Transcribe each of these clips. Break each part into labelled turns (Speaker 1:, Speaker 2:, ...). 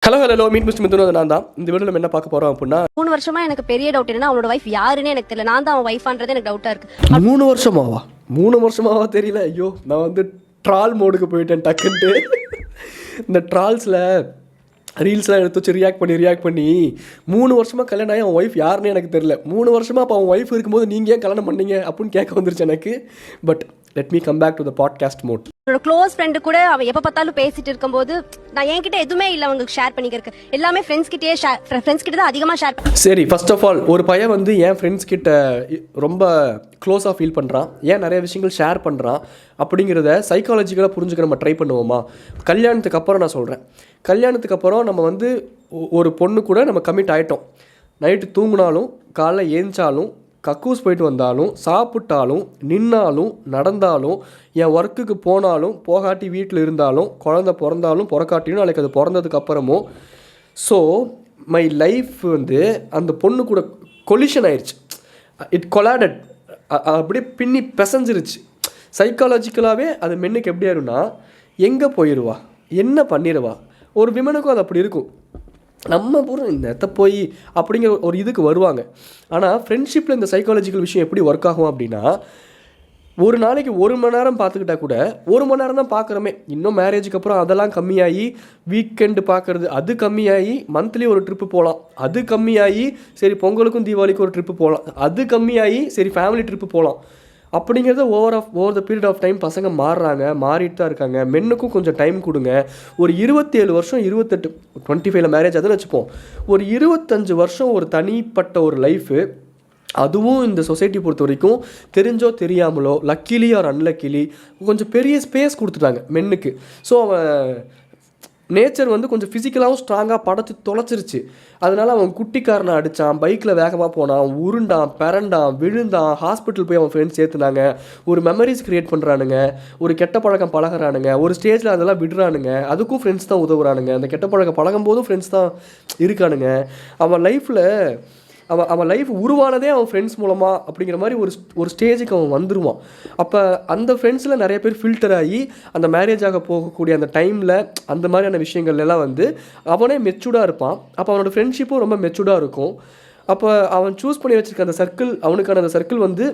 Speaker 1: Hello meet mister Mithun. நான் தான் இந்த வீடியோ நம்ம என்ன பார்க்க போறோம் அப்படின்னா,
Speaker 2: 3 வருஷமா எனக்கு பெரிய டவுட் என்னன்னா அவனோட வைஃப் யாருன்னு எனக்கு தெரியல. நான் தான் அவன் வைஃபான்றது எனக்கு டவுட்டா இருக்கு.
Speaker 1: 3 வருஷமாவா தெரியல. ஐயோ, நான் வந்து ட்ரால் மோடுக்கு போயிட்டேன் டக்குன்ட்டு. இந்த ட்ரால்ஸில் ரீல்ஸ்லாம் எடுத்து வச்சு ரியாக்ட் பண்ணி 3 வருஷமாக கல்யாணம் ஆகி அவன் ஒய்ஃப் யாருன்னு எனக்கு தெரியல. 3 வருஷமாக அப்போ அவன் ஒய்ஃப் இருக்கும்போது நீங்கள் ஏன் கல்யாணம் பண்ணீங்க அப்படின்னு கேட்க வந்துருச்சு எனக்கு. But let me come back to the podcast mode.
Speaker 2: என்னோட க்ளோஸ் ஃப்ரெண்டு கூட அவன் எப்ப பார்த்தாலும் பேசிட்டு இருக்கும்போது நான் என்கிட்ட எதுவுமே இல்லை அவங்களுக்கு ஷேர் பண்ணிக்கிறேன். எல்லாமே ஃப்ரெண்ட்ஸ் கிட்ட தான் அதிகமாக ஷேர் பண்ணேன்.
Speaker 1: சரி, ஃபர்ஸ்ட் ஆஃப் ஆல் ஒரு பையன் வந்து என் ஃப்ரெண்ட்ஸ் கிட்ட ரொம்ப க்ளோஸாக ஃபீல் பண்ணுறான், ஏன் நிறைய விஷயங்கள் ஷேர் பண்ணுறான் அப்படிங்கிறத சைக்காலஜிக்கலாக புரிஞ்சுக்க நம்ம ட்ரை பண்ணுவோமா? கல்யாணத்துக்கு அப்புறம் நான் சொல்கிறேன், கல்யாணத்துக்கு அப்புறம் நம்ம வந்து ஒரு பொண்ணு கூட நம்ம கமிட் ஆகிட்டோம். நைட்டு தூங்கினாலும் காலைல ஏஞ்சாலும் கக்கூஸ் போயிட்டு வந்தாலும் சாப்பிட்டாலும் நின்னாலும் நடந்தாலும் என் ஒர்க்குக்கு போனாலும் போகாட்டி வீட்டில் இருந்தாலும் குழந்த பிறந்தாலும் பிறக்காட்டியும் நாளைக்கு அது பிறந்ததுக்கு அப்புறமும் ஸோ மை லைஃப் வந்து அந்த பொண்ணு கூட கொலிஷன் ஆயிடுச்சு. இட் கொலாடட், அப்படியே பின்னி பிசைஞ்சிருச்சு. சைக்காலஜிக்கலாகவே அது மென்னுக்கு எப்படி ஆயிரும்னா, எங்கே போயிடுவா, என்ன பண்ணிடுவா. ஒரு விமனுக்கும் அது அப்படி இருக்கும். நம்ம பூரா இந்த இடத்த போய் அப்படிங்கிற ஒரு இதுக்கு வருவாங்க. ஆனால் ஃப்ரெண்ட்ஷிப்பில் இந்த சைக்காலஜிக்கல் விஷயம் எப்படி ஒர்க் ஆகும் அப்படின்னா, ஒரு நாளைக்கு 1 மணி நேரம் பார்த்துக்கிட்டா கூட 1 மணி நேரம் தான் பார்க்குறோமே. இன்னும் மேரேஜுக்கு அப்புறம் அதெல்லாம் கம்மியாகி வீக்கெண்டு பார்க்குறது அது கம்மியாகி மந்த்லி ஒரு ட்ரிப்பு போகலாம், அது கம்மியாகி சரி பொங்கலுக்கும் தீபாவளிக்கும் ஒரு ட்ரிப்பு போகலாம், அது கம்மியாகி சரி ஃபேமிலி ட்ரிப்பு போகலாம். அப்படிங்கிறத over the period of time பசங்க மாறிட்டு தான் இருக்காங்க. மென்னுக்கும் கொஞ்சம் டைம் கொடுங்க. ஒரு 27 வருஷம் 25 மேரேஜ் அதுன்னு வச்சுப்போம். ஒரு 25 வருஷம் ஒரு தனிப்பட்ட ஒரு லைஃபு, அதுவும் இந்த சொசைட்டி பொறுத்த வரைக்கும் தெரிஞ்சோ தெரியாமலோ லக்கிலி ஆர் அன்லக்கிலி கொஞ்சம் பெரிய ஸ்பேஸ் கொடுத்துட்டாங்க மென்னுக்கு. ஸோ அவன் நேச்சர் வந்து கொஞ்சம் ஃபிசிக்கலாகவும் ஸ்ட்ராங்காக படைச்சி தொலைச்சிருச்சு. அதனால் அவன் குட்டிக்காரனை அடித்தான், பைக்கில் வேகமாக போனான், உருண்டான், பிறண்டான், விழுந்தான், ஹாஸ்பிட்டல் போய் அவன் ஃப்ரெண்ட்ஸ் சேர்த்துனாங்க, ஒரு மெமரிஸ் க்ரியேட் பண்ணுறானுங்க, ஒரு கெட்ட பழக்கம் பழகிறானுங்க, ஒரு ஸ்டேஜில் அதெல்லாம் விடுறானுங்க, அதுக்கும் ஃப்ரெண்ட்ஸ் தான் உதவுறானுங்க, அந்த கெட்ட பழக்கம் பழகும் போதும் ஃப்ரெண்ட்ஸ் தான் இருக்கானுங்க. அவன் லைஃப் உருவானதே அவன் ஃப்ரெண்ட்ஸ் மூலமாக அப்படிங்கிற மாதிரி ஒரு ஸ்டேஜுக்கு அவன் வந்துடுவான். அப்போ அந்த ஃப்ரெண்ட்ஸில் நிறைய பேர் ஃபில்டர் ஆகி அந்த மேரேஜாக போகக்கூடிய அந்த டைமில் அந்த மாதிரியான விஷயங்கள்லாம் வந்து அவனே மெச்சூர்டாக இருப்பான். அப்போ அவனோட ஃப்ரெண்ட்ஷிப்பும் ரொம்ப மெச்சூர்டாக இருக்கும். அப்போ அவன் சூஸ் பண்ணி வச்சுருக்க அந்த சர்க்கிள், அவனுக்கான அந்த சர்க்கிள் வந்து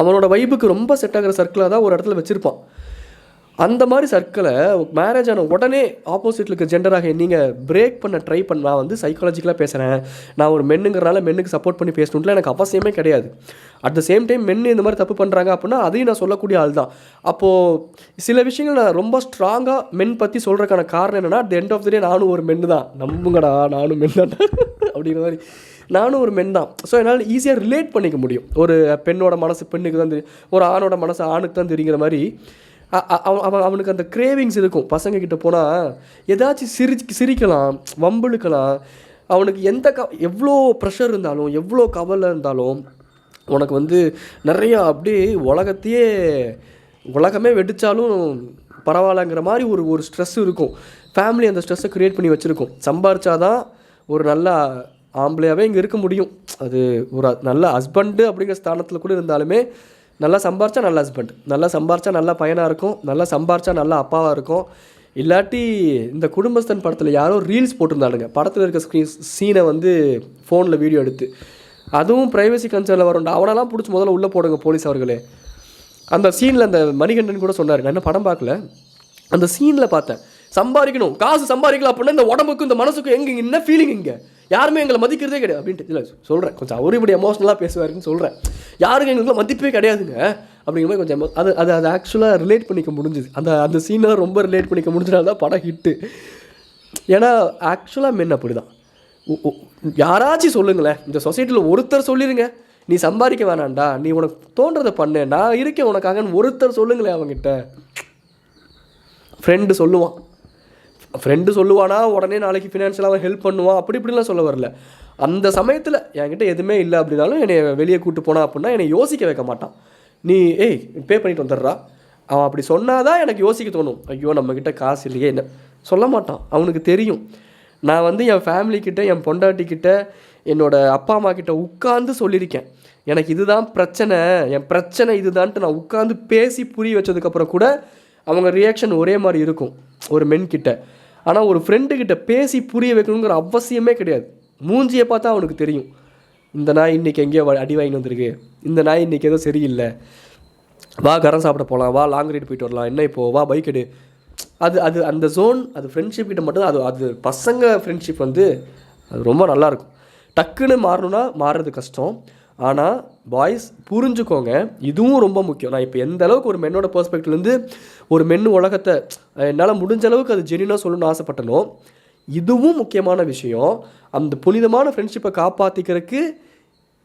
Speaker 1: அவனோட வைபுக்கு ரொம்ப செட் ஆகிற சர்க்கிளாக தான் ஒரு இடத்துல வச்சுருப்பான். அந்த மாதிரி சர்க்கிளை மேரேஜ் ஆன உடனே ஆப்போசிட்டில் இருக்க ஜெண்டராக நீங்கள் பிரேக் பண்ண ட்ரை பண்ண, நான் வந்து சைக்காலஜிக்கலாக பேசுகிறேன், நான் ஒரு மென்னுங்கிறனால மென்னுக்கு சப்போர்ட் பண்ணி பேசணுன்ட்டுலாம் எனக்கு அவசியமே கிடையாது. அட் த சேம் டைம் மென்னு இந்த மாதிரி தப்பு பண்ணுறாங்க அப்படின்னா அதையும் நான் சொல்லக்கூடிய ஆள் தான். அப்போது சில விஷயங்கள் நான் ரொம்ப ஸ்ட்ராங்காக மென் பற்றி சொல்கிறதுக்கான காரணம் என்னென்னா, at the end of the day நானும் ஒரு மென்னு தான், நம்புங்கடா நானும் மென் தான் அப்படிங்கிற மாதிரி நானும் ஒரு மென் தான். ஸோ என்னால் ஈஸியாக ரிலேட் பண்ணிக்க முடியும். ஒரு பெண்ணோட மனசு பெண்ணுக்கு தான் தெரியும், ஒரு ஆணோட மனசு ஆணுக்கு தான் தெரியுங்கிற மாதிரி அவனுக்கு அந்த கிரேவிங்ஸ் இருக்கும். பசங்கக்கிட்ட போனால் ஏதாச்சும் சிரிக்கலாம், வம்பிழுக்கலாம். அவனுக்கு எவ்வளோ ப்ரெஷர் இருந்தாலும் எவ்வளோ கவலை இருந்தாலும் உனக்கு வந்து நிறையா அப்படியே உலகமே வெடித்தாலும் பரவாயில்லங்கிற மாதிரி ஒரு ஸ்ட்ரெஸ் இருக்கும். ஃபேமிலி அந்த ஸ்ட்ரெஸ்ஸை க்ரியேட் பண்ணி வச்சுருக்கும். சம்பாரிச்சாதான் ஒரு நல்ல ஆம்பளையாகவே இங்கே இருக்க முடியும். அது ஒரு நல்ல ஹஸ்பண்டு அப்படிங்கிற ஸ்தானத்தில் கூட இருந்தாலுமே நல்லா சம்பாரிச்சா நல்ல ஹஸ்பண்ட், நல்லா சம்பாரிச்சா நல்ல பையனாக இருக்கும், நல்லா சம்பாரிச்சா நல்ல அப்பாவாக இருக்கும். இல்லாட்டி இந்த குடும்பஸ்தன் படத்தில் யாரோ ரீல்ஸ் போட்டிருந்தானுங்க, படத்தில் இருக்க சீனை வந்து ஃபோனில் வீடியோ எடுத்து, அதுவும் ப்ரைவசி கன்சர்னில் வரும்டா, அவனெல்லாம் பிடிச்சி முதல்ல உள்ளே போடுங்க போலீஸ் அவர்களே. அந்த சீனில் அந்த மணிகண்டன் கூட சொன்னார், நான் என்ன படம் பார்க்கல, அந்த சீனில் பார்த்தேன். காசு சம்பாதிக்கலாம் அப்படின்னா இந்த உடம்புக்கும் இந்த மனசுக்கும் எங்கே என்ன ஃபீலிங், இங்கே யாருமே எங்களை மதிக்கிறதே கிடையாது அப்படின்ட்டு இல்லை சொல்கிறேன். கொஞ்சம் அவரு இப்படி எமோஷனலாக பேசுவாருன்னு சொல்கிறேன். யாருக்கும் எங்களுக்குலாம் மதிப்பே கிடையாதுங்க அப்படிங்கிற மாதிரி கொஞ்சம் அது ஆக்சுவலாக ரிலேட் பண்ணிக்க முடிஞ்சுது. அந்த சீனை ரொம்ப ரிலேட் பண்ணிக்க முடிஞ்சனால தான் படம் ஹிட்டு. ஏன்னா ஆக்சுவலாக மென் அப்படி தான். யாராச்சும் சொல்லுங்களேன், இந்த சொசைட்டியில் ஒருத்தர் சொல்லிடுங்க, நீ சம்பாதிக்க வேணாண்டா, நீ உனக்கு தோன்றதை பண்ணு, நான் இருக்கேன் உனக்காகன்னு ஒருத்தர் சொல்லுங்களேன். அவங்ககிட்ட ஃப்ரெண்டு சொல்லுவானா உடனே நாளைக்கு ஃபினான்ஷியலாக ஹெல்ப் பண்ணுவான், இப்படிலாம் சொல்ல வரல. அந்த சமயத்தில் என்கிட்ட எதுவுமே இல்லை அப்படின்னாலும் என்னை வெளியே கூப்பிட்டு போனா அப்படின்னா என்னை யோசிக்க வைக்க மாட்டான். நீ பே பண்ணிட்டு வந்துடுறா, அவன் அப்படி சொன்னாதான் எனக்கு யோசிக்க தோணும். ஐயோ நம்மக்கிட்ட காசு இல்லையே, என்ன சொல்ல மாட்டான். அவனுக்கு தெரியும். நான் வந்து என் ஃபேமிலிக்கிட்ட, என் பொண்டாட்டிக்கிட்ட, என்னோடய அப்பா அம்மா கிட்ட உட்காந்து சொல்லியிருக்கேன், எனக்கு இதுதான் பிரச்சனை, என் பிரச்சனை இதுதான்ட்டு நான் உட்காந்து பேசி புரிய வச்சதுக்கப்புறம் கூட அவங்க ரியாக்ஷன் ஒரே மாதிரி இருக்கும் ஒரு மென் கிட்ட. ஆனால் ஒரு ஃப்ரெண்டுக்கிட்ட பேசி புரிய வைக்கணுங்கிற அவசியமே கிடையாது. மூஞ்சியை பார்த்தா அவனுக்கு தெரியும், இந்த நாய் இன்றைக்கி எங்கேயோ அடி வாங்கி வந்திருக்கு, இந்த நாய் இன்றைக்கி ஏதோ சரியில்லை, வா கரம் சாப்பிட போகலாம், வா லாங் ரைடு போயிட்டு வரலாம், என்ன இப்போது வா பைக் எடு. அது அந்த ஜோன் அது ஃப்ரெண்ட்ஷிப் கிட்ட மட்டும் அது பசங்க ஃப்ரெண்ட்ஷிப் வந்து அது ரொம்ப நல்லாயிருக்கும். டக்குன்னு மாறணும்னா மாறுறது கஷ்டம். ஆனால் பாய்ஸ் புரிஞ்சுக்கோங்க, இதுவும் ரொம்ப முக்கியம். நான் இப்போ எந்த அளவுக்கு ஒரு மென்னோட பெர்ஸ்பெக்டிவ்லேருந்து ஒரு மென்னு உலகத்தை என்னால் முடிஞ்ச அளவுக்கு அது ஜென்யூனாக சொல்லணும்னு ஆசைப்பட்டனோ, இதுவும் முக்கியமான விஷயம். அந்த புனிதமான ஃப்ரெண்ட்ஷிப்பை காப்பாற்றிக்கிறதுக்கு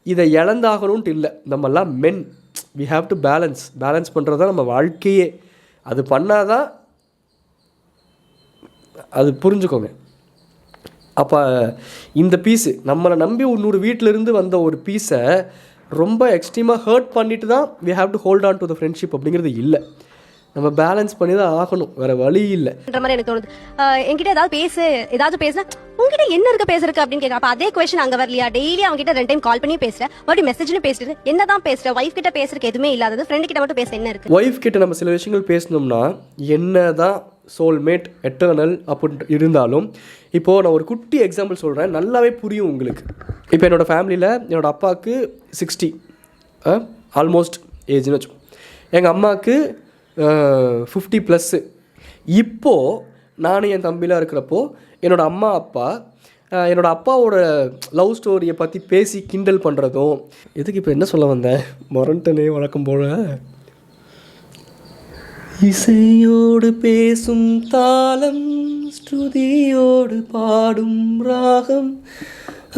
Speaker 1: இதை இழந்தாகணும்ன்ட்டு இல்லை. நம்மெல்லாம் மென், வி ஹாவ் டு பேலன்ஸ் பண்ணுறது தான் நம்ம வாழ்க்கையே. அது பண்ணாதான் அது புரிஞ்சுக்கோங்க. அப்போ இந்த பீஸு நம்மளை நம்பி 100 வீட்டிலேருந்து வந்த ஒரு பீஸை ரொம்ப எக்ஸ்ட்ரீமாக ஹர்ட் பண்ணிட்டு தான் we have to hold on to the friendship அப்படிங்கிறது இல்லை. நம்ம பேலன்ஸ் பண்ணி தான் ஆகணும், வேறு வழி இல்லைன்ற
Speaker 2: மாதிரி எனக்கு தோணுது. என்கிட்ட ஏதாவது பேசுனா உங்ககிட்ட என்ன இருக்கு பேசுறதுக்கு அப்படின்னு கேட்க. அப்போ அதே கொஸ்டின் அங்கே வரலையா? டெய்லி அவங்க கிட்ட 2 டைம் கால் பண்ணி பேசுகிறேன், மறுபடியும் மெசேஜ்னு பேசுறது, என்னதான் பேசுகிறேன்? ஒய்ஃப் கிட்ட பேசுறதுக்கு எதுவுமே இல்லாதது, ஃப்ரெண்டு கிட்ட மட்டும் பேச என்ன இருக்குது?
Speaker 1: ஒய்ஃப் கிட்ட நம்ம சில விஷயங்கள் பேசணும்னா என்ன தான் சோல்மேட் எட்டர்னல் அப்படின்னு இருந்தாலும், இப்போது நான் ஒரு குட்டி எக்ஸாம்பிள் சொல்கிறேன், நல்லாவே புரியும் உங்களுக்கு. இப்போ என்னோடய ஃபேமிலியில் என்னோடய அப்பாவுக்கு 60 ஆல்மோஸ்ட் ஏஜ்னு வச்சோம், எங்கள் அம்மாவுக்கு 50+. இப்போது நானும் என் தம்பிலாம் இருக்கிறப்போ என்னோடய அம்மா அப்பா என்னோடய அப்பாவோட லவ் ஸ்டோரியை பற்றி பேசி கிண்டல் பண்ணுறதும், எதுக்கு இப்போ என்ன சொல்ல வந்தேன் மறந்துட்டனே வழக்கம் போல். இசையோடு பேசும் தாளம், ஸ்ருதியோடு பாடும் ராகம்,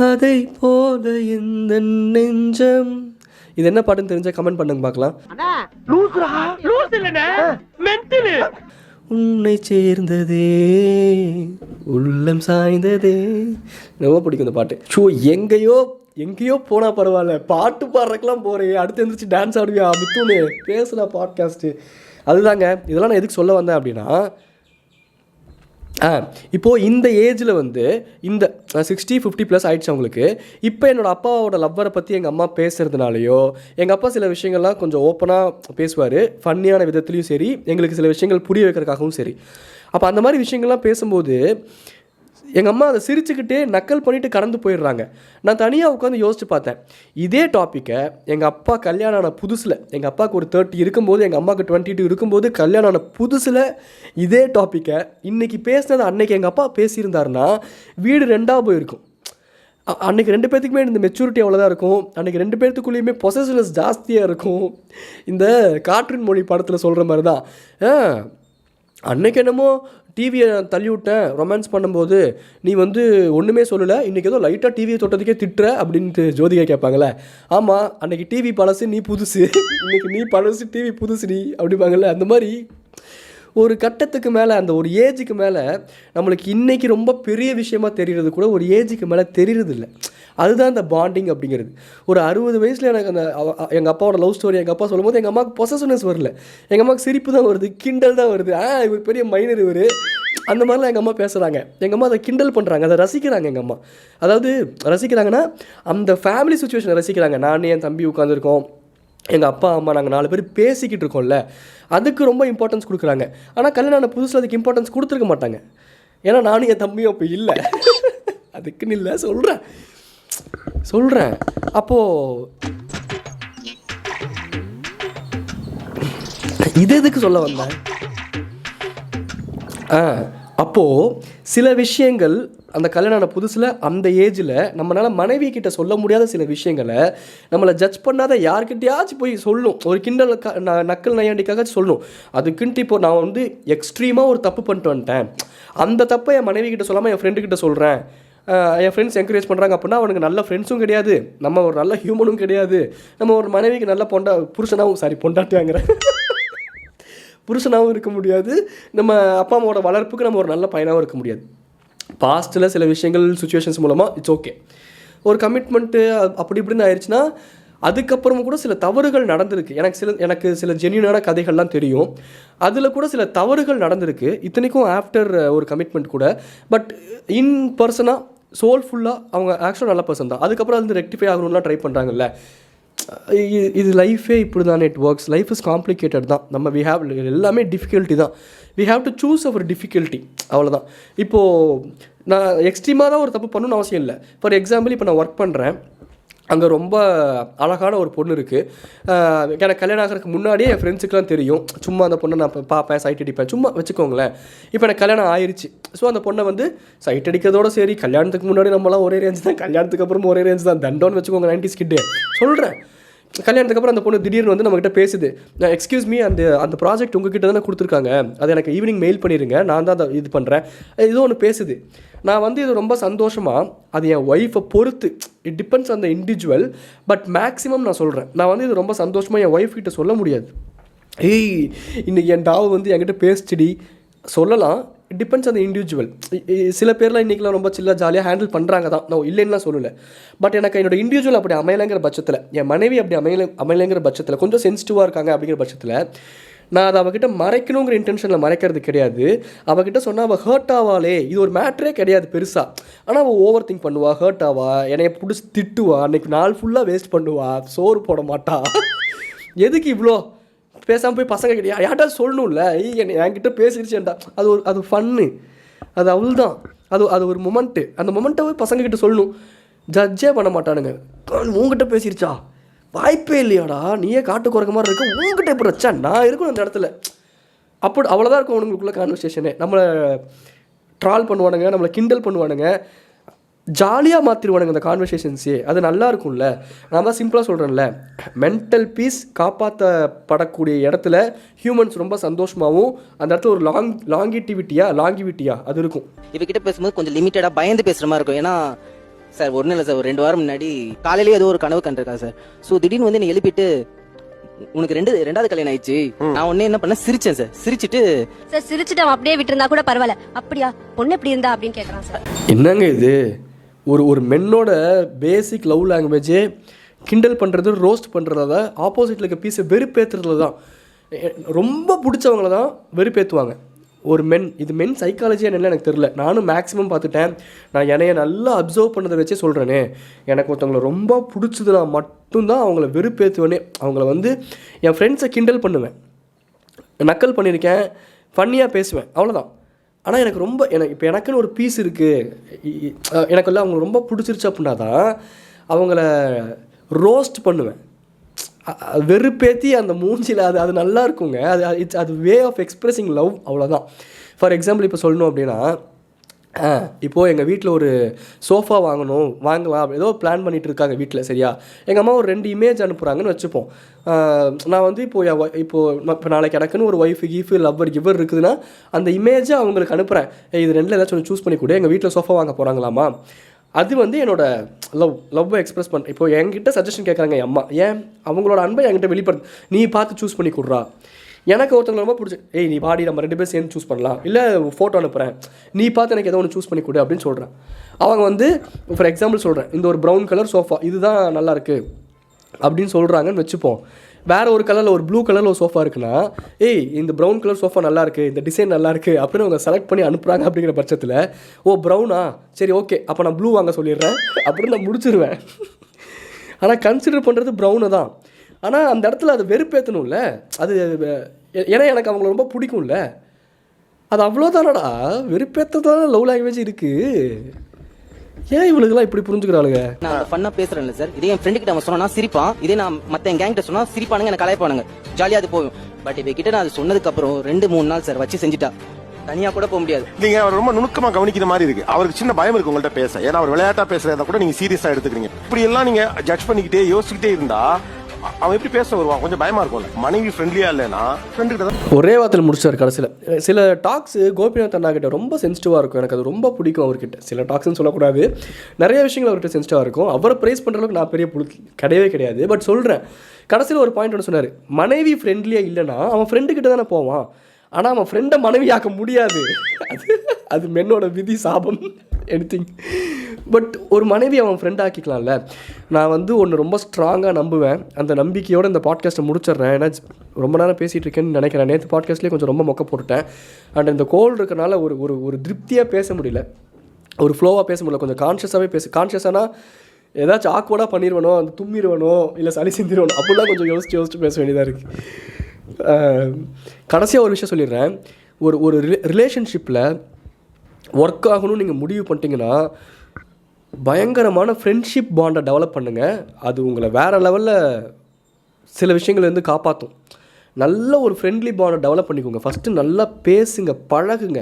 Speaker 1: அதை போல எந்த நெஞ்சம். இது என்ன பாட்டுன்னு தெரிஞ்சா கமெண்ட் பண்ணுங்க பார்க்கலாம். உன்னை சேர்ந்ததே உள்ளம் சாய்ந்ததே, ரொம்ப பிடிக்கும் இந்த பாட்டு. ஷோ எங்கேயோ போனால் பரவாயில்ல, பாட்டு பாடுறதுக்கெலாம் போகிறேன், அடுத்து எழுந்திரிச்சு டான்ஸ் ஆடுவியா மித்துன்னு பேசலாம் பாட்காஸ்ட்டு. அதுதாங்க இதெல்லாம் நான் எதுக்கு சொல்ல வந்தேன் அப்படின்னா, இப்போது இந்த ஏஜில் வந்து இந்த 60-50+ ஆகிடுச்சு அவங்களுக்கு. இப்போ என்னோடய அப்பாவோட லவ்வரை பற்றி எங்கள் அம்மா பேசுகிறதுனாலையோ, எங்கள் அப்பா சில விஷயங்கள்லாம் கொஞ்சம் ஓப்பனாக பேசுவார், ஃபன்னியான விதத்துலேயும் சரி, எங்களுக்கு சில விஷயங்கள் புரிய வைக்கிறதுக்காகவும் சரி. அப்போ அந்த மாதிரி விஷயங்கள்லாம் பேசும்போது எங்கள் அம்மா அதை சிரிச்சுக்கிட்டே நக்கல் பண்ணிவிட்டு கடந்து போயிடுறாங்க. நான் தனியாக உட்காந்து யோசிச்சு பார்த்தேன், இதே டாப்பிக்கை எங்கள் அப்பா கல்யாணம் ஆன புதுசில், எங்கள் அப்பாவுக்கு ஒரு 30 இருக்கும்போது, எங்கள் அம்மாவுக்கு 22 இருக்கும்போது கல்யாணம் ஆன புதுசில் இதே டாப்பிக்கை இன்றைக்கி பேசினது அன்றைக்கி எங்கள் அப்பா பேசியிருந்தாருன்னா வீடு 2ஆக போயிருக்கும். அன்றைக்கி 2 பேர்த்துக்குமே இந்த மெச்சூரிட்டி அவ்வளோதான் இருக்கும், அன்றைக்கி 2 பேர்த்துக்குள்ளேயுமே பொசசிவ்னஸ் ஜாஸ்தியாக இருக்கும். இந்த காற்றின் மொழி படத்தில் சொல்கிற மாதிரி தான், அன்றைக்கி என்னமோ டிவியை தள்ளி விட்டேன் ரொமான்ஸ் பண்ணும்போது, நீ வந்து ஒன்றுமே சொல்லலை, இன்றைக்கி ஏதோ லைட்டாக டிவியை தொட்டதுக்கே திட்டுற அப்படின்ட்டு ஜோதிகா கேட்பாங்களே. ஆமாம், அன்றைக்கி டிவி பழசு நீ புதுசு, இன்றைக்கி நீ பழசு டிவி புதுசு நீ அப்படிப்பாங்கள்ல. அந்த மாதிரி ஒரு கட்டத்துக்கு மேலே, அந்த ஒரு ஏஜுக்கு மேலே நம்மளுக்கு இன்றைக்கி ரொம்ப பெரிய விஷயமாக தெரிகிறது கூட ஒரு ஏஜுக்கு மேலே தெரிகிறது இல்லை. அதுதான் இந்த பாண்டிங் அப்படிங்கிறது. ஒரு 60 வயசில் எனக்கு அந்த எங்கள் அப்பாவோட லவ் ஸ்டோரி எங்கள் அப்பா சொல்லும்போது எங்கள் அம்மாவுக்கு பொசசிவ்னஸ் வரல, எங்கள் அம்மாவுக்கு சிரிப்பு தான் வருது, கிண்டல் தான் வருது. இவர் பெரிய மைனர் இவர், அந்த மாதிரிலாம் எங்கள் அம்மா பேசுகிறாங்க. எங்கள் அம்மா அதை கிண்டல் பண்ணுறாங்க, அதை ரசிக்கிறாங்க. எங்கள் அம்மா அதாவது ரசிக்கிறாங்கன்னா அந்த ஃபேமிலி சுச்சுவேஷனை ரசிக்கிறாங்க. நான் என் தம்பி உட்காந்துருக்கோம், எங்கள் அப்பா அம்மா நாங்கள் 4 பேர் பேசிக்கிட்டு இருக்கோம்ல, அதுக்கு ரொம்ப இம்பார்ட்டன்ஸ் கொடுக்குறாங்க. ஆனால் கல்யாணம் ஆன புதுசில் அதுக்கு இம்பார்ட்டன்ஸ் கொடுத்துருக்க மாட்டாங்க. ஏன்னா நானும் என் தம்பியும் அப்போ இல்லை, அதுக்குன்னு இல்லை சொல்கிறேன். அப்போது இது எதுக்கு சொல்ல வந்தேன்? அப்போது சில விஷயங்கள் அந்த கல்யாணம் புதுசில் அந்த ஏஜில் நம்மளால் மனைவி கிட்ட சொல்ல முடியாத சில விஷயங்களை நம்மளை ஜட்ஜ் பண்ணாத யார்கிட்டையாச்சும் போய் சொல்லணும், ஒரு கிண்டல் நக்கல் நையாண்டிக்காக சொல்லணும். அதுக்குன்ட்டு இப்போ நான் வந்து எக்ஸ்ட்ரீமாக ஒரு தப்பு பண்ணிட்டு வந்துட்டேன், அந்த தப்பை என் மனைவி கிட்ட சொல்லாமல் என் ஃப்ரெண்டுக்கிட்ட சொல்கிறேன், என் ஃப்ரெண்ட்ஸ் என்கரேஜ் பண்ணுறாங்க அப்படின்னா அவனுக்கு நல்ல ஃப்ரெண்ட்ஸும் கிடையாது, நம்ம ஒரு நல்ல ஹியூமனும் கிடையாது, நம்ம ஒரு மனைவிக்கு நல்ல பொண்டாட்டியாங்கிற புருஷனாகவும் இருக்க முடியாது, நம்ம அப்பா அம்மாவோட வளர்ப்புக்கு நம்ம ஒரு நல்ல பையனாகவும் இருக்க முடியாது. பாஸ்ட்டில் சில விஷயங்கள் சுச்சுவேஷன்ஸ் மூலமாக இட்ஸ் ஓகே, ஒரு கமிட்மெண்ட்டு அப்படி இப்படின்னு ஆயிடுச்சுன்னா அதுக்கப்புறமும் கூட சில தவறுகள் நடந்திருக்கு. எனக்கு சில ஜென்யூனான கதைகள்லாம் தெரியும், அதில் கூட சில தவறுகள் நடந்திருக்கு. இத்தனைக்கும் ஆஃப்டர் ஒரு கமிட்மெண்ட் கூட. பட் இன் பர்சனாக சோல்ஃபுல்லாக அவங்க ஆக்சுவலாக நல்ல பர்சன் தான். அதுக்கப்புறம் அது ரெக்டிஃபை ஆகணும்லாம் ட்ரை பண்ணுறாங்கல்ல, இது லைஃபே இப்படி தானே it works. Life is complicated தான். நம்ம எல்லாமே டிஃபிகல்ட்டி தான். We have to choose our difficulty, அவ்வளோதான். இப்போது நான் எக்ஸ்ட்ரீமாக தான் ஒரு தப்பு பண்ணணும்னு அவசியம் இல்லை. ஃபார் எக்ஸாம்பிள், இப்போ நான் ஒர்க் பண்ணுறேன், அங்கே ரொம்ப அழகான ஒரு பொண்ணு இருக்குது. எனக்கு கல்யாணம் ஆகிறதுக்கு முன்னாடியே என் ஃப்ரெண்ட்ஸுக்கெலாம் தெரியும். சும்மா அந்த பொண்ணை நான் பார்ப்பேன், சைட் அடிப்பேன், சும்மா வச்சுக்கோங்களேன். இப்போ எனக்கு கல்யாணம் ஆயிடுச்சு. ஸோ அந்த பொண்ணை வந்து சைட் அடிக்கிறதோட சரி, கல்யாணத்துக்கு முன்னாடி நம்மளாம் ஒரே ரேஞ்ச் தான், கல்யாணத்துக்கு அப்புறம் ஒரே ரேஞ்ச் தான், தண்டோன்னு வச்சுக்கோங்க. 90s கிட்டே சொல்கிறேன். கல்யாணத்துக்கு அப்புறம் அந்த பொண்ணு திடீர்னு வந்து நம்மகிட்ட பேசுது, எக்ஸ்கியூஸ் மீ, அந்த ப்ராஜெக்ட் உங்ககிட்ட தானே கொடுத்துருக்காங்க, அது எனக்கு ஈவினிங் மெயில் பண்ணிடுங்க, நான் தான் அதை இது பண்ணுறேன், ஏதோ ஒன்று பேசுது. நான் வந்து இது ரொம்ப சந்தோஷமாக, அது என் ஒய்ஃபை பொறுத்து, it depends on the individual, but maximum நான் சொல்கிறேன், நான் வந்து இது ரொம்ப சந்தோஷமாக என் ஒய்ஃப் கிட்ட சொல்ல முடியாது. ஏய், இன்றைக்கி என் டாவ் வந்து என்கிட்ட பேசிச்சுடி சொல்லலாம். It depends on the individual. சில பேர்லாம் இன்றைக்கெலாம் ரொம்ப சில்லாக ஜாலியாக ஹேண்டில் பண்ணுறாங்க தான், நான் இல்லைன்னா சொல்லலை. பட் எனக்கு என்னோடய இண்டிவிஜுவல் அப்படி அமையலைங்கிற பட்சத்தில், என் மனைவி அப்படி அமையலைங்கிற பட்சத்தில், கொஞ்சம் சென்சிட்டிவாக இருக்காங்க அப்படிங்கிற பட்சத்தில், நான் அதை அவகிட்ட மறைக்கணுங்கிற இன்டென்ஷனில் மறைக்கிறது கிடையாது. அவகிட்ட சொன்னால் அவள் ஹர்ட் ஆவாளே, இது ஒரு மேட்ரே கிடையாது பெருசாக. ஆனால் அவள் ஓவர் திங்க் பண்ணுவா, ஹர்ட் ஆவா, என்னைய பிடிச்சி திட்டுவா, அன்றைக்கி நாள் ஃபுல்லாக வேஸ்ட் பண்ணுவா, சோறு போட மாட்டா. எதுக்கு இவ்வளோ பேசாமல் போய் பசங்க கிட்ட யார்ட்டா சொல்லணும்ல, என்கிட்ட பேசிடுச்சேன்டா, அது ஃபன்னு, அது அவள் தான், அது ஒரு மொமெண்ட்டு. அந்த மொமெண்ட்டை போய் பசங்கக்கிட்ட சொல்லணும். ஜட்ஜே பண்ண மாட்டானுங்க. உங்ககிட்ட பேசிடுச்சா, வாய்ப்பே இல்லையாடா, நீயே காட்டு குறைக்க மாதிரி இருக்க, உங்ககிட்ட எப்படி வச்சா நான் இருக்கணும் அந்த இடத்துல. அப்படி அவ்வளோதான் இருக்கும் உங்களுக்குள்ள கான்வர்சேஷனே. நம்மளை ட்ரால் பண்ணுவானுங்க, நம்மளை கிண்டல் பண்ணுவானுங்க, ஜாலியாக மாற்றிடுவானுங்க அந்த கான்வர்சேஷன்ஸே. அது நல்லா இருக்கும்ல. நான் தான் சிம்பிளாக சொல்கிறேன்ல, மென்டல் பீஸ் காப்பாற்றப்படக்கூடிய இடத்துல ஹியூமன்ஸ் ரொம்ப சந்தோஷமாகவும், அந்த இடத்துல ஒரு லாங்கிவிட்டியா அது இருக்கும்.
Speaker 3: இவகிட்ட பேசும்போது கொஞ்சம் லிமிட்டடாக பயந்து பேசுகிற மாதிரி இருக்கும். ஏன்னா சார் ஒன்றும் இல்லை சார், ஒரு 2 வாரம் முன்னாடி காலையிலேயே ஏதோ ஒரு கனவு கண்டிருக்காங்க சார். ஸோ திடீர்னு வந்து என்னை எழுப்பிட்டு, உனக்கு ரெண்டாவது கல்யாணம் ஆயிடுச்சு, நான் உடனே என்ன பண்ண சிரிச்சேன் சார். சிரிச்சுட்டு
Speaker 2: அவன் அப்படியே விட்டுருந்தா கூட பரவாயில்ல, அப்படியா பொண்ணு எப்படி இருந்தா அப்படின்னு கேட்குறான் சார்.
Speaker 1: என்னங்க இது, ஒரு மென்னோட பேசிக் லவ் லாங்குவேஜே கிண்டல் பண்ணுறது, ரோஸ்ட் பண்ணுறத, ஆப்போசிட்டில் இருக்க பீஸை வெறுப்பேற்றுறதுல தான். ரொம்ப பிடிச்சவங்கள தான் வெறுப்பேற்றுவாங்க ஒரு இது மென் சைக்காலஜியாக என்னென்னு எனக்கு தெரில. நானும் மேக்ஸிமம் பார்த்துட்டேன். நான் என்னைய நல்லா அப்சர்வ் பண்ணதை வச்சே சொல்கிறேனே, எனக்கு ஒருத்தவங்களை ரொம்ப பிடிச்சதுனா மட்டும்தான் அவங்கள வெறுப்பேற்றுவேனே. அவங்கள வந்து என் ஃப்ரெண்ட்ஸை கிண்டல் பண்ணுவேன், நக்கல் பண்ணியிருக்கேன், ஃபன்னியாக பேசுவேன், அவ்வளோதான். ஆனால் எனக்கு ரொம்ப இப்போ எனக்குன்னு ஒரு பீஸ் இருக்குது, எனக்குள்ள அவங்க ரொம்ப பிடிச்சிருச்சு அப்படின்னா தான் அவங்கள ரோஸ்ட் பண்ணுவேன், வெறுப்பேற்றி அந்த மூஞ்சியில். அது நல்லா இருக்குங்க. அது வே ஆஃப் எக்ஸ்ப்ரெஸிங் லவ், அவ்வளோதான். ஃபார் எக்ஸாம்பிள் இப்போ சொல்லணும் அப்படின்னா, இப்போது எங்கள் வீட்டில் ஒரு சோஃபா வாங்கலாம் ஏதோ பிளான் பண்ணிகிட்டு இருக்காங்க வீட்டில், சரியா? எங்கள் அம்மா ஒரு 2 இமேஜ் அனுப்புகிறாங்கன்னு வச்சுப்போம். நான் வந்து இப்போ நாளைக்கு எனக்குன்னு ஒரு ஒய்ஃபு லவ்வர் இருக்குதுன்னா, அந்த இமேஜை அவங்களுக்கு அனுப்புகிறேன். இது 2ல் ஏதாச்சும் ஒன்று சூஸ் பண்ணி கூட, எங்கள் வீட்டில் சோஃபா வாங்க போகிறாங்களாமா. அது வந்து என்னோட லவ்வை எக்ஸ்ப்ரெஸ் பண்ண. இப்போ என்கிட்ட சஜஷன் கேட்குறாங்க என் அம்மா, ஏன் அவங்களோட அன்பை என்கிட்ட வெளிப்படுத்து, நீ பார்த்து சூஸ் பண்ணி கொடுறா. எனக்கு ஒருத்தவங்க ரொம்ப பிடிச்சி, நீ பாடி நம்ம 2 பேர் சேர்ந்து சூஸ் பண்ணலாம், இல்லை ஃபோட்டோ அனுப்புகிறேன், நீ பார்த்து எனக்கு ஏதோ ஒன்று சூஸ் பண்ணி கொடு அப்படின்னு சொல்கிறேன். அவங்க வந்து ஃபார் எக்ஸாம்பிள் சொல்கிறேன், இந்த ஒரு ப்ரௌன் கலர் சோஃபா இதுதான் நல்லாயிருக்கு அப்படின்னு சொல்கிறாங்கன்னு வச்சுப்போம். வேறு ஒரு கலரில், ஒரு ப்ளூ கலரில் ஒரு சோஃபா இருக்குன்னா, இந்த ப்ரௌன் கலர் சோஃபா நல்லாயிருக்கு, இந்த டிசைன் நல்லாயிருக்கு அப்படின்னு அவங்க செலக்ட் பண்ணி அனுப்புகிறாங்க. அப்படிங்கிற பட்சத்தில், ப்ரௌனா, சரி ஓகே, அப்போ நான் ப்ளூ வாங்க சொல்லிடுறேன் அப்படின்னு நான் முடிச்சிடுவேன். ஆனால் கன்சிடர் பண்ணுறது ப்ரௌனை தான். ஆனால் அந்த இடத்துல அதை வெறுப்பேற்றணும்ல, அது ஏன்னா எனக்கு அவங்கள ரொம்ப பிடிக்கும்ல, அது அவ்வளோதானடா. வெறுப்பேற்றதான லவ் லாங்குவேஜ் இருக்குது. ஏன் இவளுக்குலாம் இப்படி புரிஞ்சுக்கிறாளுங்க?
Speaker 3: நான் ஃபன்னா பேசுறேன்ல சார், இதே என் ஃப்ரெண்டு கிட்ட அவன் சொன்னா சிரிப்பான், இதே நான் மத்த என் கேங் கிட்ட சொன்னா சிரிப்பானுங்க, எனக்கு கலாய்ப்பானுங்க, ஜாலியா அது போகும். பட் இவ கிட்ட நான் அது சொன்னதுக்கு அப்புறம் 2-3 நாள் சார் வச்சு செஞ்சுட்டா, தனியா கூட போக முடியாது.
Speaker 4: நீங்க அவர் ரொம்ப நுணுக்கமா கவனிக்கிற மாதிரி இருக்கு. அவருக்கு சின்ன பயம் இருக்கு உங்கள்ட்ட பேச. ஏன்னா அவர் விளையாட்டா பேசுறத கூட நீங்க சீரியஸா எடுத்துக்கிறீங்க. இப்படி எல்லாம் நீங்க ஜட்ஜ் பண்ணிக்கிட்டே யோசிச்சுக்கிட்டே இருந்தா அவன் எப்படி பேச வருவான்? கொஞ்சம் பயமா இருக்கும்ல. மனைவி ஃப்ரெண்ட்லியா இல்லைன்னா ஃப்ரெண்டு கிட்ட தான்
Speaker 1: ஒரே வார்த்தையில் முடிச்சார் கடைசியில். சில டாக்ஸ் கோபிநாத் அண்ணா கிட்ட ரொம்ப சென்சிட்டிவாக இருக்கும், எனக்கு அது ரொம்ப பிடிக்கும் அவர்கிட்ட. சில டாக்ஸ்ன்னு சொல்லக்கூடாது, நிறைய விஷயங்கள் அவர்கிட்ட சென்சிட்டிவாக இருக்கும். அவரை ப்ரைஸ் பண்ணுற அளவுக்கு நான் பெரிய கிடையவே கிடையாது. பட் சொல்கிறேன், கடைசியில் ஒரு பாயிண்ட் ஒன்று சொன்னார், மனைவி ஃப்ரெண்ட்லியாக இல்லைன்னா அவன் ஃப்ரெண்டு கிட்ட தானே போவான், ஆனால் அவன் ஃப்ரெண்டை மனைவியாக்க முடியாது. அது மென்னோட விதி, சாபம், எனிதிங். பட் ஒரு மனைவி அவன் ஃப்ரெண்ட் ஆக்கிக்கலாம்ல. நான் வந்து ஒன்று ரொம்ப ஸ்ட்ராங்காக நம்புவேன். அந்த நம்பிக்கையோடு இந்த பாட்காஸ்ட்டை முடிச்சிடுறேன். ஏன்னா ரொம்ப நேரம் பேசிகிட்டு இருக்கேன்னு நினைக்கிறேன். நேற்று பாட்காஸ்ட்லேயே கொஞ்சம் ரொம்ப மொக்க போட்டுட்டேன். அண்ட் இந்த கோல்டு இருக்கனால ஒரு திருப்தியாக பேச முடியல, ஒரு ஃப்ளோவாக பேச முடியல. கொஞ்சம் கான்ஷியஸாகவே கான்ஷியஸானா ஏதாச்சும் ஆக்வர்டாக பண்ணிடுவனோ, அந்த தும்மிடுவனோ, இல்லை சளி சிந்திடுவனோ அப்படிலாம் கொஞ்சம் யோசிச்சு பேச வேண்டியதாக இருக்குது. கடைசியாக ஒரு விஷயம் சொல்லிடுறேன். ஒரு ரிலேஷன்ஷிப்பில் ஒர்க் ஆகணும்னு நீங்கள் முடிவு பண்ணிட்டீங்கன்னா பயங்கரமான ஃப்ரெண்ட்ஷிப் பாண்டை டெவலப் பண்ணுங்கள். அது உங்களை வேறு லெவலில் சில விஷயங்கள்லேருந்து காப்பாற்றும். நல்ல ஒரு ஃப்ரெண்ட்லி பாண்டை டெவலப் பண்ணிக்கோங்க. ஃபஸ்ட்டு நல்லா பேசுங்க, பழகுங்க.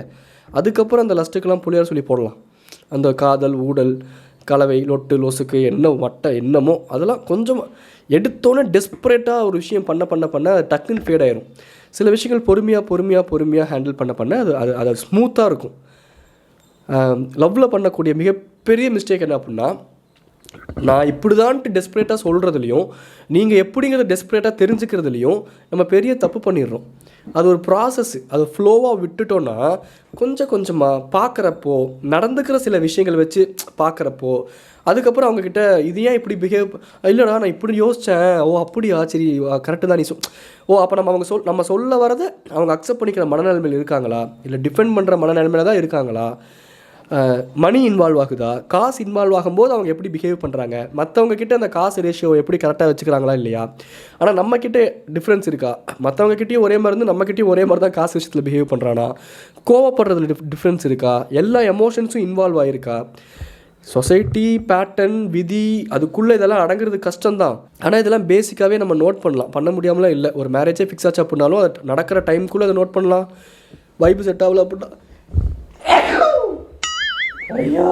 Speaker 1: அதுக்கப்புறம் அந்த லஸ்ட்டுக்கெல்லாம் புள்ளியார் சொல்லி போடலாம். அந்த காதல், ஊடல், கலவை, லொட்டு, லொசுக்கு, என்ன வட்டை என்னமோ அதெல்லாம் கொஞ்சம் எடுத்தோன்னே டெஸ்பரேட்டாக ஒரு விஷயம் பண்ண டக்குன்னு ஃபேட் ஆயிரும். சில விஷயங்கள் பொறுமையாக ஹேண்டில் பண்ண அது ஸ்மூத்தாக இருக்கும். லவ்வில் பண்ணக்கூடிய மிகப்பெரிய மிஸ்டேக் என்ன அப்படின்னா, நான் இப்படி தான்ட்டு டெஸ்பரேட்டாக சொல்கிறதுலையும் நீங்கள் எப்படிங்கிறத டெஸ்பரேட்டாக தெரிஞ்சுக்கிறதுலையும் நம்ம பெரிய தப்பு பண்ணிடுறோம். அது ஒரு ப்ராசஸ்ஸு. அது ஃப்ளோவாக விட்டுட்டோன்னா கொஞ்சம் கொஞ்சமாக பார்க்குறப்போ, நடந்துக்கிற சில விஷயங்கள் வச்சு பார்க்குறப்போ, அதுக்கப்புறம் அவங்கக்கிட்ட இது ஏன் இப்படி பிஹேவ், இல்லைடா நான் இப்படி யோசித்தேன், ஓ அப்படியா, சரி கரெக்டு தான் நீ அப்போ நம்ம சொல்ல வரதை அவங்க அக்செப்ட் பண்ணிக்கிற மனநிலைமையில் இருக்காங்களா, இல்லை டிஃபெண்ட் பண்ணுற மனநிலைமையில் தான் இருக்காங்களா, மணி இன்வால்வ் ஆகுதா, காசு இன்வால்வ் ஆகும்போது அவங்க எப்படி பிஹேவ் பண்ணுறாங்க, மற்றவங்க கிட்ட அந்த காசு ரேஷியோ எப்படி கரெக்டாக வச்சுக்கிறாங்களா இல்லையா. ஆனால் நம்மக்கிட்ட டிஃப்ரென்ஸ் இருக்கா, மற்றவங்கக்கிட்டேயும் ஒரே மாதிரி இருந்து நம்மக்கிட்டேயும் ஒரே மாதிரி தான் காசு விஷயத்தில் பிஹேவ் பண்ணுறானா, கோவப்படுறதுல டிஃப்ரென்ஸ் இருக்கா, எல்லா எமோஷன்ஸும் இன்வால்வ் ஆகிருக்கா. சொசைட்டி பேட்டர்ன் விதி அதுக்குள்ளே இதெல்லாம் அடங்குறது கஷ்டம்தான். ஆனால் இதெல்லாம் பேசிக்காகவே நம்ம நோட் பண்ண முடியாமலாம் இல்லை. ஒரு மேரேஜே ஃபிக்ஸ் ஆச்சு அப்படின்னாலும் அது நடக்கிற டைமுக்குள்ளே அதை நோட் பண்ணலாம். வைப்பு செட் ஆகல அப்படின்னா ஐயா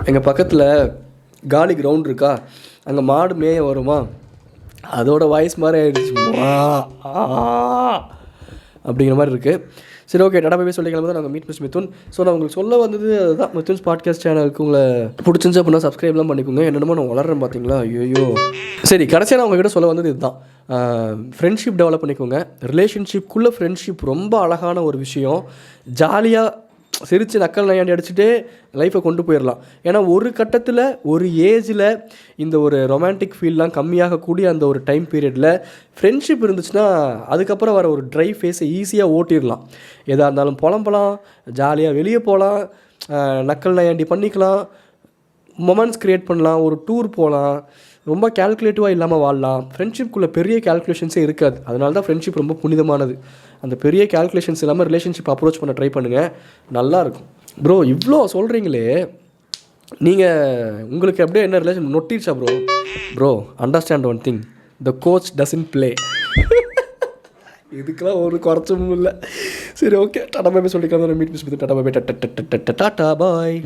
Speaker 1: எங்கள் பக்கத்தில் காலி கிரவுண்ட் இருக்கா, அங்கே மாடு மேய வருமா, அதோட வாய்ஸ் மாதிரி ஆகிடுச்சு அப்படிங்கிற மாதிரி இருக்குது. சரி ஓகே, டாடா போய் சொல்லிக்கலாம் தான் நாங்கள் மீட் மிஸ் மிதுன். ஸோ நான் உங்களுக்கு சொல்ல வந்தது அதுதான். மிதுன்ஸ் பாட்காஸ்ட் சேனலுக்கு உங்களை பிடிச்சிருந்துச்சு அப்படின்னா சப்ஸ்கிரைப்லாம் பண்ணிக்கோங்க. என்னென்னமோ நான் வளர்றேன் பார்த்தீங்களா, ஐயோ. சரி, கடைசியாக நான் உங்ககிட்ட சொல்ல வந்தது இதுதான். ஃப்ரெண்ட்ஷிப் டெவலப் பண்ணிக்கோங்க. ரிலேஷன்ஷிப்குள்ளே ஃப்ரெண்ட்ஷிப் ரொம்ப அழகான ஒரு விஷயம். ஜாலியாக சிரித்து நக்கல் நையாண்டி அடிச்சுட்டு லைஃப்பை கொண்டு போயிடலாம். ஏன்னா ஒரு கட்டத்தில் ஒரு ஏஜில் இந்த ஒரு ரொமான்டிக் ஃபீல்லாம் கம்மியாகக்கூடிய அந்த ஒரு டைம் பீரியடில் ஃப்ரெண்ட்ஷிப் இருந்துச்சுன்னா அதுக்கப்புறம் வர ஒரு ட்ரை ஃபேஸை ஈஸியாக ஓட்டிடலாம். எதாக இருந்தாலும் புலம்பலாம், ஜாலியாக வெளியே போகலாம், நக்கல் நையாண்டி பண்ணிக்கலாம், மொமெண்ட்ஸ் க்ரியேட் பண்ணலாம், ஒரு டூர் போகலாம், ரொம்ப கேல்குலேட்டிவாக இல்லாமல் வாழலாம். ஃப்ரெண்ட்ஷிப்குள்ளே பெரிய கேல்குலேஷன்ஸே இருக்காது. அதனால தான் ஃப்ரெண்ட்ஷிப் ரொம்ப புனிதமானது. அந்த பெரிய கேல்குலேஷன்ஸ் இல்லாமல் ரிலேஷன்ஷிப் அப்ரோச் பண்ண ட்ரை பண்ணுங்கள், நல்லாயிருக்கும். ப்ரோ இவ்வளோ சொல்கிறீங்களே, நீங்கள் உங்களுக்கு அப்படியே என்ன ரிலேஷன் நொட்டிடுச்சா bro understand one thing, the coach doesn't play. இதுக்கெல்லாம் ஒரு குறைச்சமும் இல்லை. சரி ஓகே, டாடா பாய் சொல்லிக்கலாம். Meet miss tata bye, tata பாய்.